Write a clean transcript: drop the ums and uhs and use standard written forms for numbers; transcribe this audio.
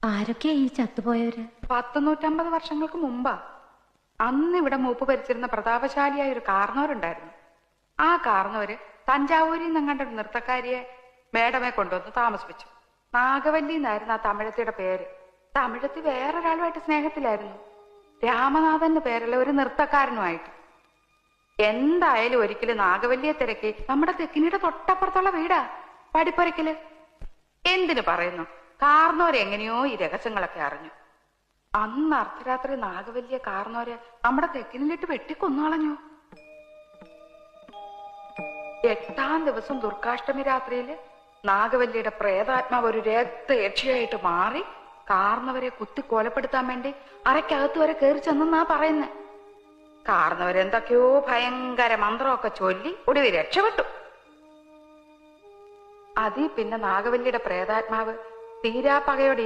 ആരൊക്കെയാ ഈ ചത്തുപോയവര്? 150 വർഷങ്ങൾക്ക് മുമ്പാ. അന്ന് ഇവിടെ മൂപ്പ് ഭരിച്ചിരുന്ന പ്രതാപശാലിയായ ഒരു കാർന്നവരുണ്ടായിരുന്നു. ആ കാർന്നവര് തഞ്ചാവൂരിൽ നിന്നങ്ങാണ്ട് ഒരു നൃത്തക്കാരിയെ മേഡമെ കൊണ്ടുവന്ന് താമസിപ്പിച്ചു. നാഗവല്ലി എന്നായിരുന്നു ആ തമിഴത്തിയുടെ പേര്. തമിഴത്തി വേറൊരാളുമായിട്ട് സ്നേഹത്തിലായിരുന്നു. രാമനാഥന്റെ പേരുള്ള ഒരു നൃത്തക്കാരനുമായിട്ട്. എന്തായാലും ഒരിക്കലും നാഗവല്ലിയെ തിരക്കി നമ്മുടെ തെക്കിനിയുടെ തൊട്ടപ്പുറത്തുള്ള വീടാ പടിപ്പുരയ്ക്കല്. എന്തിനു പറയുന്നു, കാർന്നോരെങ്ങനെയോ ഈ രഹസ്യങ്ങളൊക്കെ അറിഞ്ഞു. അന്ന് അർദ്ധരാത്രി നാഗവല്ലിയെ കാർന്നോരെ നമ്മുടെ തെക്കിനിലിട്ട് വെട്ടിക്കൊന്നളഞ്ഞു. 8ാം ദിവസം ദുർഗാഷ്ടമി രാത്രിയില് നാഗവല്ലിയുടെ പ്രേതാത്മാവ് ഒരു രക്തയക്ഷിയായിട്ട് മാറി കാർന്നവരെ കുത്തി കൊലപ്പെടുത്താൻ വേണ്ടി അരക്കകത്ത് വരെ കയറി ചെന്നാ പറയുന്നേ. കാർന്നവരെന്തൊക്കെയോ ഭയങ്കര മന്ത്രമൊക്കെ ചൊല്ലി ഒടുവിൽ രക്ഷപ്പെട്ടു. അതിൽ പിന്നെ നാഗവല്ലിയുടെ പ്രേതാത്മാവ് തീരാപ്പകയോടെ